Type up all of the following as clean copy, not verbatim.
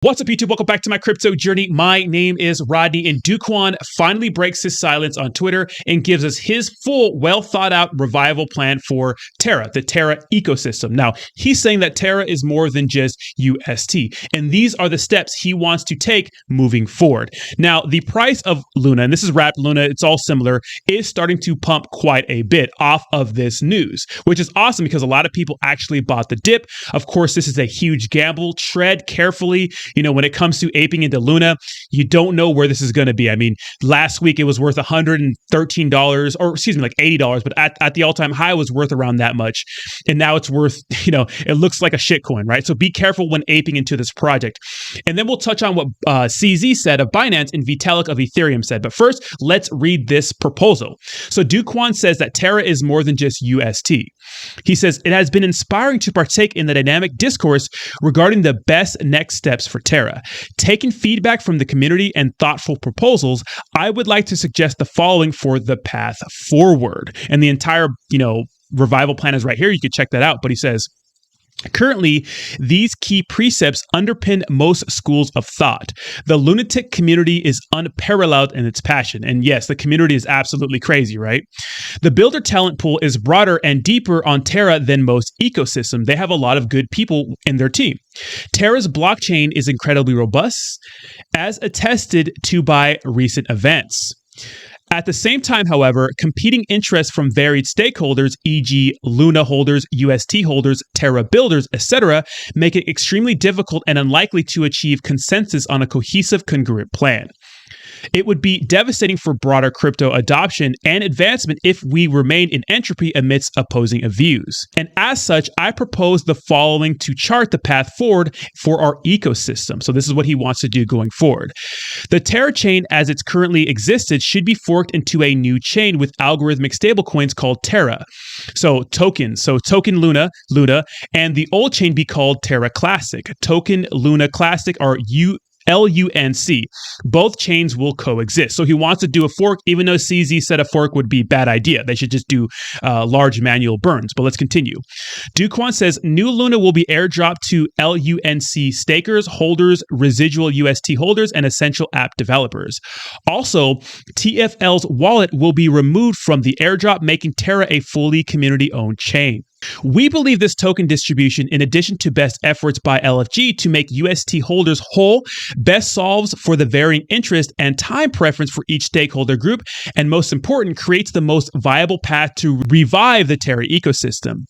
What's up, YouTube? Welcome back to my crypto journey. My name is Rodney, and Kwon finally breaks his silence on Twitter and gives us his full, well-thought-out revival plan for Terra, the Terra ecosystem. Now, he's saying that Terra is more than just UST, and these are the steps he wants to take moving forward. Now, the price of Luna, and this is wrapped Luna, it's all similar, is starting to pump quite a bit off of this news, which is awesome because a lot of people actually bought the dip. Of course, this is a huge gamble. Tread carefully. You know, when it comes to aping into Luna, you don't know where this is going to be. I mean, last week it was worth $113, or excuse me, like $80, but at the all-time high it was worth around that much. And now it's worth, you know, it looks like a shitcoin, right? So be careful when aping into this project. And then we'll touch on what CZ said of Binance and Vitalik of Ethereum said. But first, let's read this proposal. So Kwon says that Terra is more than just UST. He says, it has been inspiring to partake in the dynamic discourse regarding the best next steps for Terra. Taking feedback from the community and thoughtful proposals, I would like to suggest the following for the path forward. And the entire, revival plan is right here. You can check that out. But he says, currently, these key precepts underpin most schools of thought. The lunatic community is unparalleled in its passion. And yes, the community is absolutely crazy, right? The builder talent pool is broader and deeper on Terra than most ecosystems. They have a lot of good people in their team. Terra's blockchain is incredibly robust, as attested to by recent events. At the same time, however, competing interests from varied stakeholders, e.g. Luna holders, UST holders, Terra builders, etc., make it extremely difficult and unlikely to achieve consensus on a cohesive, congruent plan. It would be devastating for broader crypto adoption and advancement if we remain in entropy amidst opposing views. And as such, I propose the following to chart the path forward for our ecosystem. So this is what he wants to do going forward. The Terra chain, as it's currently existed, should be forked into a new chain with algorithmic stablecoins called Terra. So tokens, token Luna, and the old chain be called Terra Classic. Token Luna Classic are LUNC. Both chains will coexist. So he wants to do a fork, even though CZ said a fork would be a bad idea. They should just do large manual burns. But let's continue. Kwon says new Luna will be airdropped to LUNC stakers, holders, residual UST holders, and essential app developers. Also, TFL's wallet will be removed from the airdrop, making Terra a fully community-owned chain. We believe this token distribution, in addition to best efforts by LFG to make UST holders whole, best solves for the varying interest and time preference for each stakeholder group, and most important, creates the most viable path to revive the Terra ecosystem.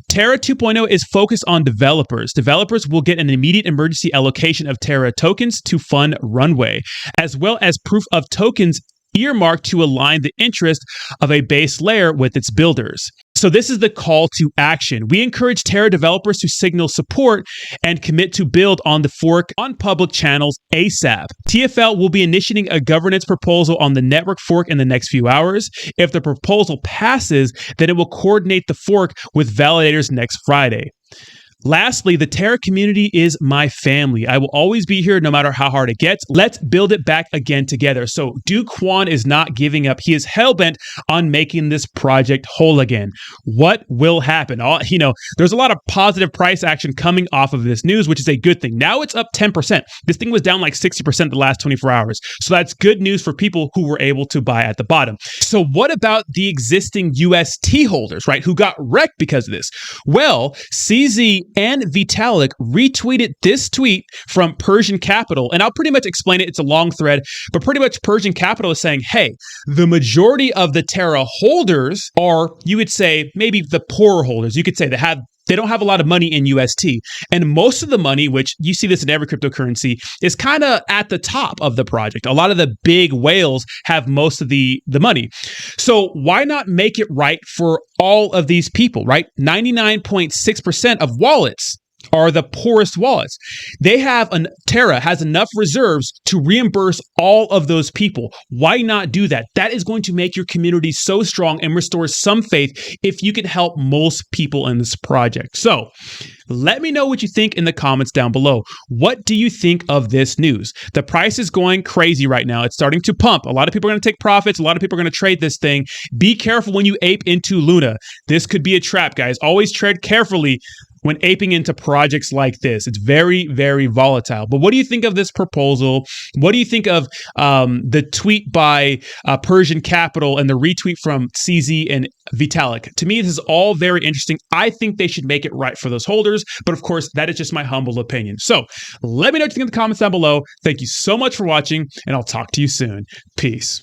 Terra 2.0 is focused on developers. Developers will get an immediate emergency allocation of Terra tokens to fund Runway, as well as proof of tokens earmarked to align the interest of a base layer with its builders. So this is the call to action. We encourage Terra developers to signal support and commit to build on the fork on public channels ASAP. TFL will be initiating a governance proposal on the network fork in the next few hours. If the proposal passes, then it will coordinate the fork with validators next Friday. Lastly, the Terra community is my family. I will always be here no matter how hard it gets. Let's build it back again together. So Kwon is not giving up. He is hell-bent on making this project whole again. What will happen? There's a lot of positive price action coming off of this news, which is a good thing. Now it's up 10%. This thing was down like 60% the last 24 hours. So that's good news for people who were able to buy at the bottom. So what about the existing UST holders, right, who got wrecked because of this? Well, CZ and Vitalik retweeted this tweet from Persian Capital. And I'll pretty much explain it. It's a long thread, but pretty much Persian Capital is saying, hey, the majority of the Terra holders are, you would say, maybe the poorer holders. You could say they don't have a lot of money in UST. And most of the money, which you see this in every cryptocurrency, is kind of at the top of the project. A lot of the big whales have most of the money. So why not make it right for all of these people, right? 99.6% of wallets are the poorest wallets. Terra has enough reserves to reimburse all of those people. Why not do that? That is going to make your community so strong and restore some faith if you can help most people in this project. So let me know what you think in the comments down below. What do you think of this news? The price is going crazy right now. It's starting to pump. A lot of people are going to take profits. A lot of people are going to trade this thing. Be careful when you ape into Luna. This could be a trap, guys. Always tread carefully. when aping into projects like this. It's very, very volatile. But what do you think of this proposal? What do you think of the tweet by Persian Capital and the retweet from CZ and Vitalik? To me, this is all very interesting. I think they should make it right for those holders. But of course, that is just my humble opinion. So let me know what you think in the comments down below. Thank you so much for watching, and I'll talk to you soon. Peace.